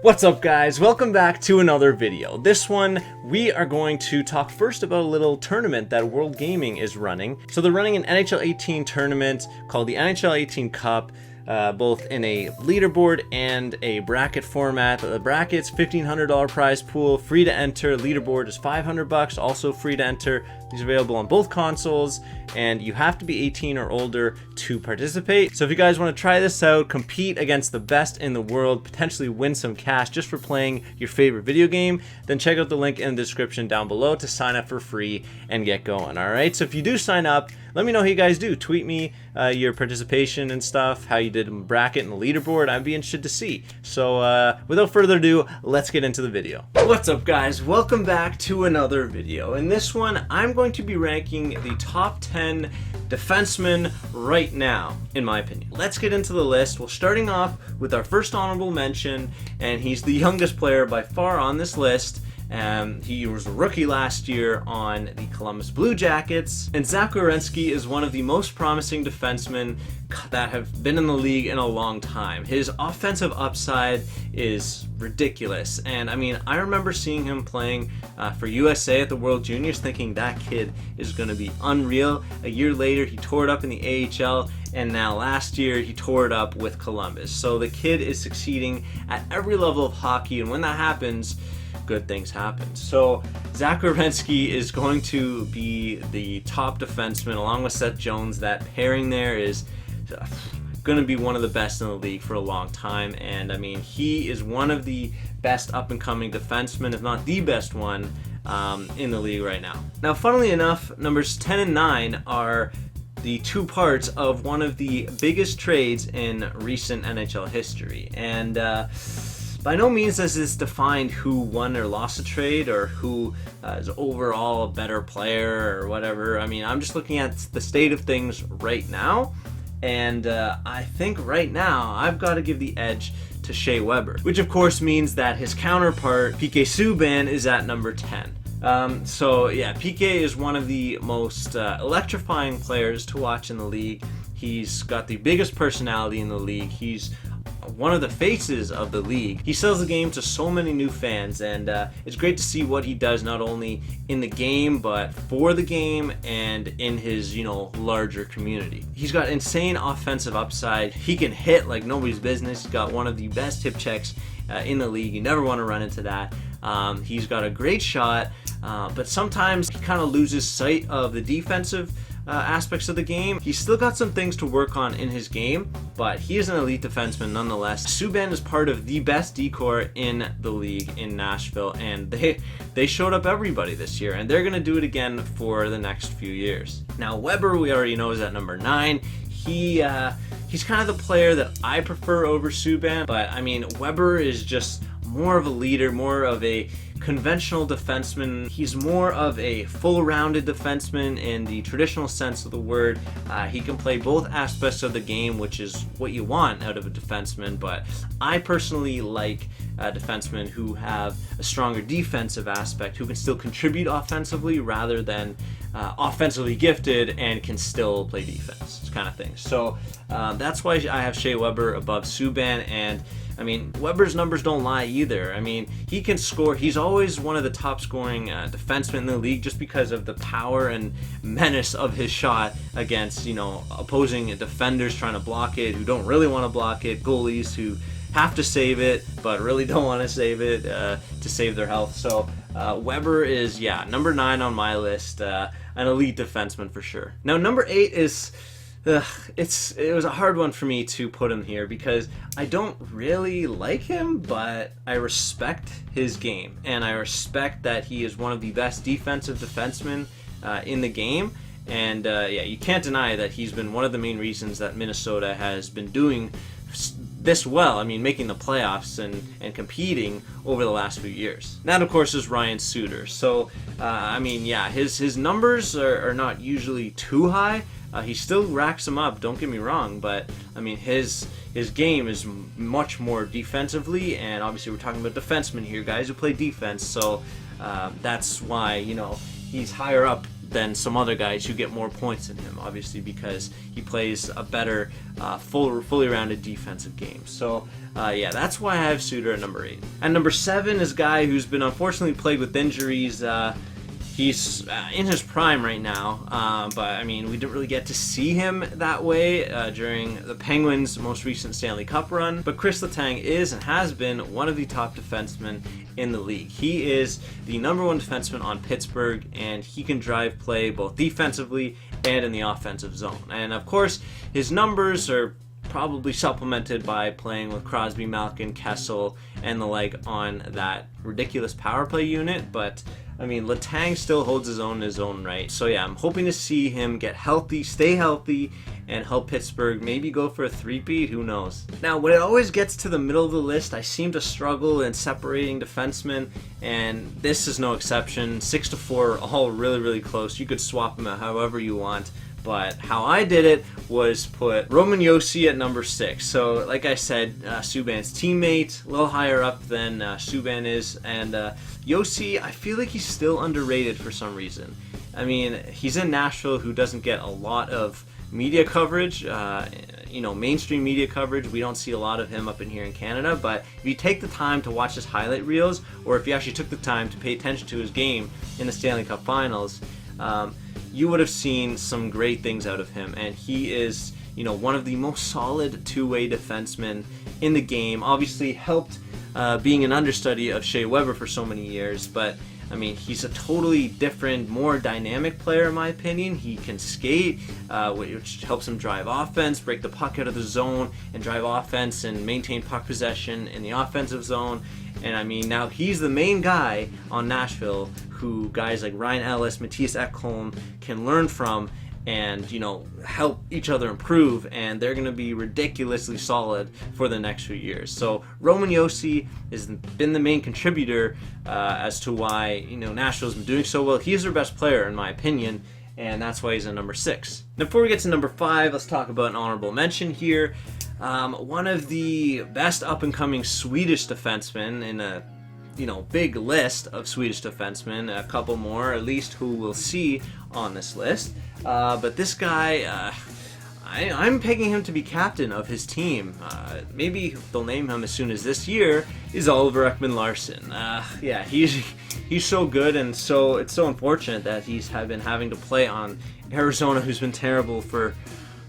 What's up guys, welcome back to another video. This one we are going to talk first about a little tournament that World Gaming is running. So they're running an NHL 18 tournament called the NHL 18 Cup, both in a leaderboard and a bracket format. The bracket's $1,500 prize pool, free to enter. Leaderboard is $500, also free to enter. These are available on both consoles, and you have to be 18 or older to participate. So if you guys want to try this out, compete against the best in the world, potentially win some cash just for playing your favorite video game, then check out the link in the description down below to sign up for free and get going. All right, so if you do sign up, let me know how you guys do. Tweet me your participation and stuff, how you did in bracket and the leaderboard. I'd be interested to see. So without further ado, let's get into the video. What's up guys, welcome back to another video. In this one, I'm going to be ranking the top 10 defensemen right now, in my opinion. Let's get into the list. We're starting off with our first honorable mention, and he's the youngest player by far on this list. He was a rookie last year on the Columbus Blue Jackets, and Werenski is one of the most promising defensemen that have been in the league in a long time. His offensive upside is ridiculous, and I mean, I remember seeing him playing for USA at the World Juniors, thinking that kid is going to be unreal. A year later, he tore it up in the AHL, and now last year he tore it up with Columbus. So the kid is succeeding at every level of hockey, and when that happens, good things happen. So Werenski is going to be the top defenseman along with Seth Jones. That pairing there is going to be one of the best in the league for a long time, and I mean, he is one of the best up-and-coming defensemen, if not the best one, in the league right now. Now, funnily enough, numbers 10 and 9 are the two parts of one of the biggest trades in recent NHL history, and by no means does this define who won or lost a trade or who is overall a better player or whatever. I mean, I'm just looking at the state of things right now, and I think right now I've got to give the edge to Shea Weber, which of course means that his counterpart, PK Subban, is at number 10. So yeah, PK is one of the most electrifying players to watch in the league. He's got the biggest personality in the league. He's one of the faces of the league. He sells the game to so many new fans, and it's great to see what he does not only in the game but for the game and in his, larger community. He's got insane offensive upside. He can hit like nobody's business. He's got one of the best hip checks in the league. You never want to run into that. He's got a great shot, but sometimes he kind of loses sight of the defensive aspects of the game. He's still got some things to work on in his game, but he is an elite defenseman nonetheless. Subban is part of the best D-corps in the league in Nashville, and they showed up everybody this year, and they're going to do it again for the next few years. Now, Weber, we already know, is at number 9. He's kind of the player that I prefer over Subban, but I mean, Weber is just more of a leader, more of a conventional defenseman. He's more of a full-rounded defenseman in the traditional sense of the word. He can play both aspects of the game, which is what you want out of a defenseman, but I personally like defensemen who have a stronger defensive aspect, who can still contribute offensively rather than offensively gifted and can still play defense, kind of thing. So that's why I have Shea Weber above Subban, and I mean, Weber's numbers don't lie either. I mean, he can score. He's always one of the top scoring defensemen in the league just because of the power and menace of his shot against, opposing defenders trying to block it, who don't really want to block it, goalies who have to save it but really don't want to save it to save their health. So Weber is, number 9 on my list, an elite defenseman for sure. Now, number 8 is... it was a hard one for me to put him here because I don't really like him, but I respect his game, and I respect that he is one of the best defensive defensemen in the game. And you can't deny that he's been one of the main reasons that Minnesota has been doing this well. I mean, making the playoffs and competing over the last few years. That, of course, is Ryan Suter. So, I mean, his numbers are not usually too high. He still racks them up, don't get me wrong, but I mean, his game is much more defensively, and obviously we're talking about defensemen here, guys who play defense, so that's why, he's higher up than some other guys who get more points than him, obviously because he plays a better, fully rounded defensive game. So yeah, that's why I have Suter at number 8. And number 7 is a guy who's been unfortunately plagued with injuries. He's in his prime right now, but I mean, we didn't really get to see him that way during the Penguins' most recent Stanley Cup run. But Kris Letang is and has been one of the top defensemen in the league. He is the #1 defenseman on Pittsburgh, and he can drive play both defensively and in the offensive zone. And of course, his numbers are probably supplemented by playing with Crosby, Malkin, Kessel, and the like on that ridiculous power play unit, but I mean, Letang still holds his own in his own right. So yeah, I'm hoping to see him get healthy, stay healthy, and help Pittsburgh maybe go for a 3-peat, who knows. Now, when it always gets to the middle of the list, I seem to struggle in separating defensemen, and this is no exception. 6 to 4, all really close. You could swap them out however you want. But how I did it was put Roman Yossi at number 6. So, like I said, Subban's teammate, a little higher up than Subban is. And Yossi, I feel like he's still underrated for some reason. I mean, he's in Nashville, who doesn't get a lot of media coverage, mainstream media coverage. We don't see a lot of him up in here in Canada. But if you take the time to watch his highlight reels, or if you actually took the time to pay attention to his game in the Stanley Cup Finals, you would have seen some great things out of him, and he is, one of the most solid two-way defensemen in the game. Obviously helped being an understudy of Shea Weber for so many years, but I mean, he's a totally different, more dynamic player in my opinion. He can skate, which helps him drive offense, break the puck out of the zone, and drive offense and maintain puck possession in the offensive zone. And I mean, now he's the main guy on Nashville who guys like Ryan Ellis, Mattias Ekholm can learn from and, help each other improve, and they're going to be ridiculously solid for the next few years. So Roman Yossi has been the main contributor as to why, Nashville's been doing so well. He's their best player in my opinion, and that's why he's at number 6. Now, before we get to number 5, let's talk about an honorable mention here. One of the best up-and-coming Swedish defensemen in a big list of Swedish defensemen, a couple more at least who we'll see on this list. But this guy, I'm pegging him to be captain of his team. Maybe they'll name him as soon as this year, is Oliver Ekman Larsen. Yeah, he's so good, and so it's so unfortunate that he's been having to play on Arizona, who's been terrible for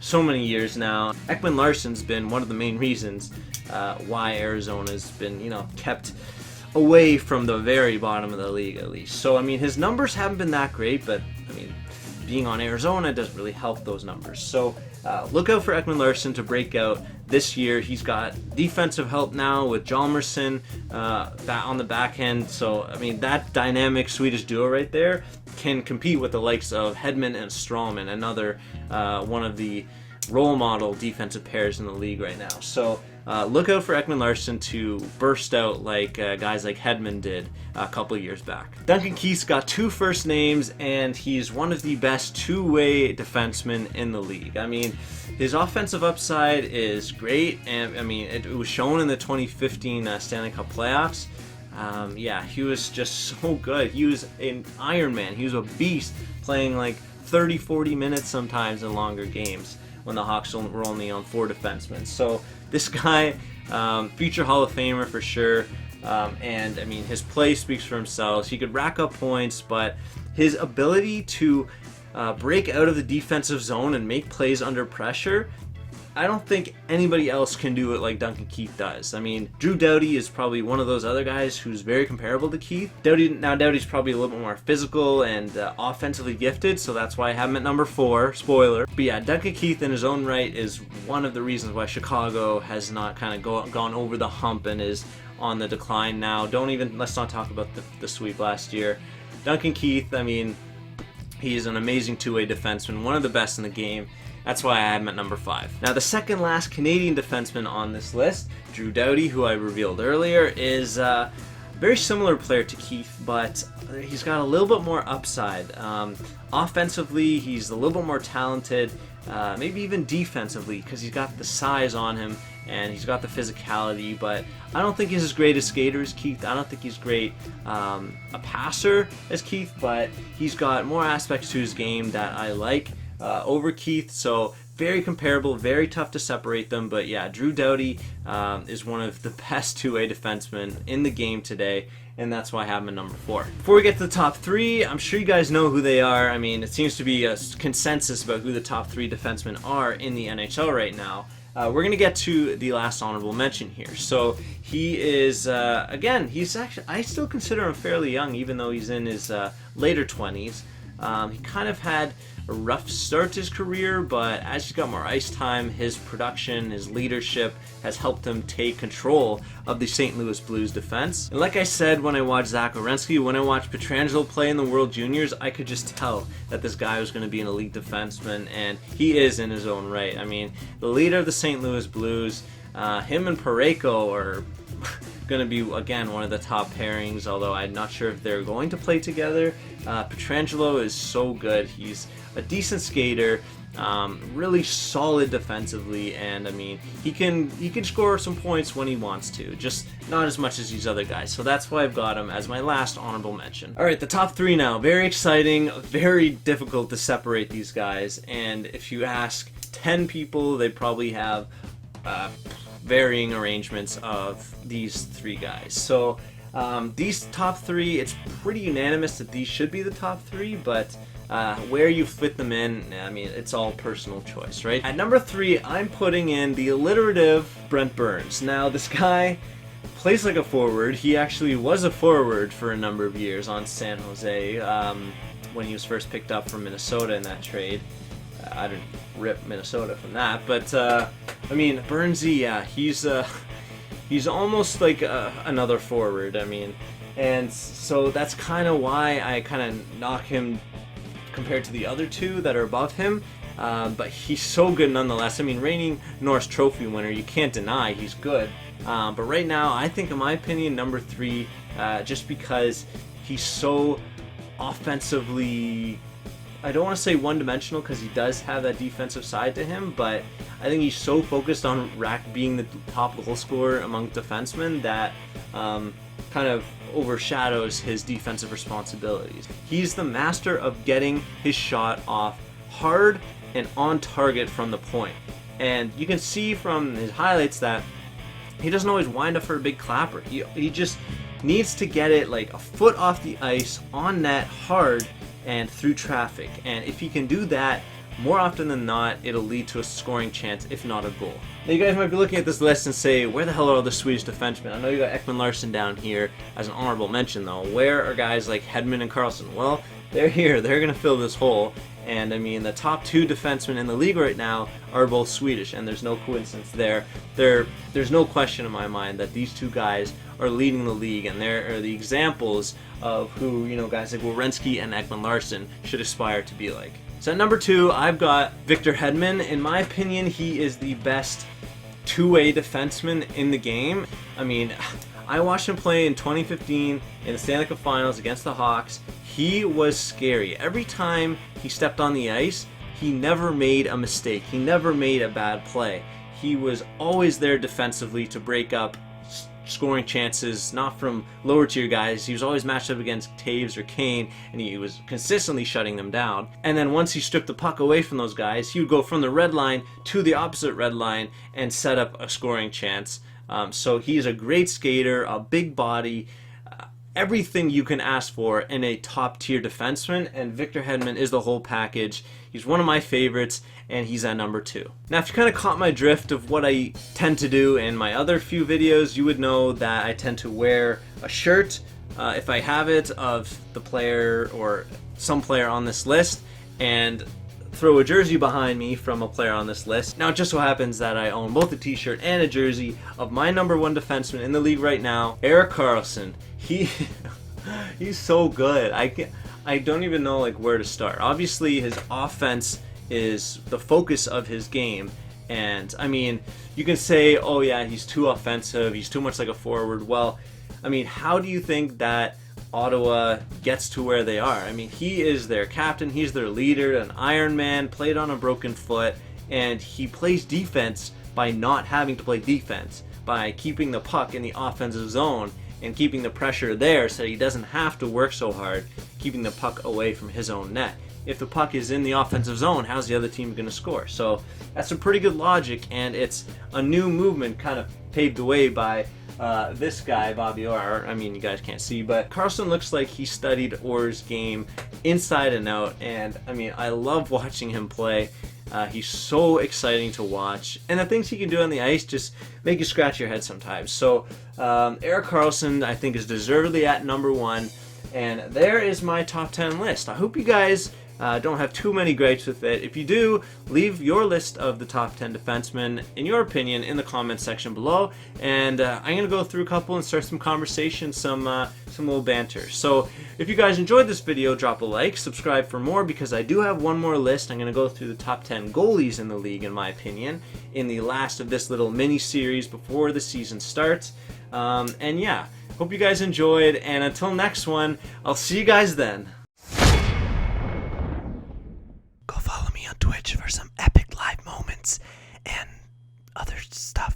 so many years now. Ekman Larsen's been one of the main reasons why Arizona's been, kept away from the very bottom of the league at least. So, I mean, his numbers haven't been that great, but, I mean, being on Arizona doesn't really help those numbers. So, look out for Ekman Larsen to break out this year. He's got defensive help now with Hjalmarsson on the back end. So, I mean, that dynamic Swedish duo right there can compete with the likes of Headman and Strawman, another one of the role model defensive pairs in the league right now. So look out for Ekman Larsen to burst out like guys like Headman did a couple years back. Duncan Keith's got 2 first names, and he's one of the best two-way defensemen in the league. I mean, his offensive upside is great, and I mean, it was shown in the 2015 Stanley Cup playoffs. Yeah, he was just so good. He was an Iron Man. He was a beast, playing like 30-40 minutes sometimes in longer games when the Hawks were only on 4 defensemen. So this guy, future Hall of Famer for sure, and I mean, his play speaks for himself. He could rack up points, but his ability to break out of the defensive zone and make plays under pressure, I don't think anybody else can do it like Duncan Keith does. I mean, Drew Doughty is probably one of those other guys who's very comparable to Keith. Doughty's probably a little bit more physical and offensively gifted, so that's why I have him at number 4. Spoiler. But yeah, Duncan Keith in his own right is one of the reasons why Chicago has not kind of gone over the hump and is on the decline now. Let's not talk about the sweep last year. Duncan Keith, I mean, he is an amazing two-way defenseman, one of the best in the game. That's why I have him at number 5. Now, the second last Canadian defenseman on this list, Drew Doughty, who I revealed earlier, is a very similar player to Keith, but he's got a little bit more upside. Offensively, he's a little bit more talented. maybe even defensively, because he's got the size on him and he's got the physicality, but I don't think he's as great a skater as Keith. I don't think he's great a passer as Keith, but he's got more aspects to his game that I like over Keith. So very comparable, very tough to separate them. But yeah, Drew Doughty is one of the best two-way defensemen in the game today, and that's why I have him at number 4. Before we get to the top 3, I'm sure you guys know who they are. I mean, it seems to be a consensus about who the top 3 defensemen are in the NHL right now. We're going to get to the last honorable mention here. So he is, again, he's actually, I still consider him fairly young, even though he's in his later 20s. He kind of had a rough start to his career, but as he's got more ice time, his production, his leadership has helped him take control of the St. Louis Blues defense. And like I said when I watched Zach Werenski, when I watched Pietrangelo play in the World Juniors, I could just tell that this guy was going to be an elite defenseman, and he is in his own right. I mean, the leader of the St. Louis Blues, him and Parayko are going to be, again, one of the top pairings, although I'm not sure if they're going to play together. Pietrangelo is so good. He's a decent skater, really solid defensively, and I mean, he can score some points when he wants to, just not as much as these other guys. So that's why I've got him as my last honorable mention. All right, the top 3 now. Very exciting, very difficult to separate these guys, and if you ask 10 people, they probably have varying arrangements of these 3 guys. So these top 3, it's pretty unanimous that these should be the top 3, but where you fit them in, I mean, it's all personal choice, right? At number 3, I'm putting in the alliterative Brent Burns. Now, this guy plays like a forward. He actually was a forward for a number of years on San Jose when he was first picked up from Minnesota in that trade. I didn't rip Minnesota from that, but I mean, Burnsy, yeah, he's almost like another forward. I mean, and so that's kind of why I kind of knock him compared to the other 2 that are above him. But he's so good nonetheless. I mean, reigning Norris Trophy winner, you can't deny he's good. But right now, I think, in my opinion, number 3, just because he's so offensively, I don't want to say one-dimensional, because he does have that defensive side to him, but I think he's so focused on being the top goal scorer among defensemen that kind of overshadows his defensive responsibilities. He's the master of getting his shot off hard and on target from the point. And you can see from his highlights that he doesn't always wind up for a big clapper. He just needs to get it like a foot off the ice, on net, hard, and through traffic. And if he can do that, more often than not, it'll lead to a scoring chance, if not a goal. Now, you guys might be looking at this list and say, where the hell are all the Swedish defensemen? I know you got Ekman, Larsen down here as an honorable mention, though. Where are guys like Headman and Carlson? Well, they're here. They're going to fill this hole. And I mean, the top 2 defensemen in the league right now are both Swedish, and there's no coincidence there. There's no question in my mind that these 2 guys are leading the league, and they're the examples of who, you know, guys like Werenski and Ekman Larsen should aspire to be like. So at number 2, I've got Victor Headman. In my opinion, he is the best two-way defenseman in the game. I mean, I watched him play in 2015 in the Stanley Cup Finals against the Hawks. He was scary. Every time he stepped on the ice, he never made a mistake. He never made a bad play. He was always there defensively to break up scoring chances, not from lower tier guys. He was always matched up against Taves or Kane, and he was consistently shutting them down. And then once he stripped the puck away from those guys, he would go from the red line to the opposite red line and set up a scoring chance. So he's a great skater, a big body, everything you can ask for in a top tier defenseman, and Victor Headman is the whole package. He's one of my favorites, and he's at number 2. Now, if you kind of caught my drift of what I tend to do in my other few videos, you would know that I tend to wear a shirt, if I have it, of the player or some player on this list, and throw a jersey behind me from a player on this list. Now, it just so happens that I own both a t-shirt and a jersey of my number 1 defenseman in the league right now, Erik Carlson. He's so good. I don't even know like where to start. Obviously, his offense is the focus of his game, and I mean, you can say, oh yeah, he's too offensive, he's too much like a forward. Well, I mean, how do you think that Ottawa gets to where they are. I mean, he is their captain, he's their leader, an Iron Man, played on a broken foot, and he plays defense by not having to play defense, by keeping the puck in the offensive zone and keeping the pressure there so he doesn't have to work so hard, keeping the puck away from his own net. If the puck is in the offensive zone, how's the other team going to score? So that's some pretty good logic, and it's a new movement kind of paved the way by this guy, Bobby Orr. I mean, you guys can't see, but Carlson looks like he studied Orr's game inside and out, and I mean, I love watching him play. He's so exciting to watch, and the things he can do on the ice just make you scratch your head sometimes. So Erik Carlson, I think, is deservedly at number 1, and there is my top 10 list. I hope you guys don't have too many gripes with it. If you do, leave your list of the top 10 defensemen, in your opinion, in the comments section below, and I'm going to go through a couple and start some conversation, some little banter. So if you guys enjoyed this video, drop a like, subscribe for more, because I do have one more list. I'm going to go through the top 10 goalies in the league, in my opinion, in the last of this little mini-series before the season starts. And yeah, hope you guys enjoyed, and until next one, I'll see you guys then. Go follow me on Twitch for some epic live moments and other stuff.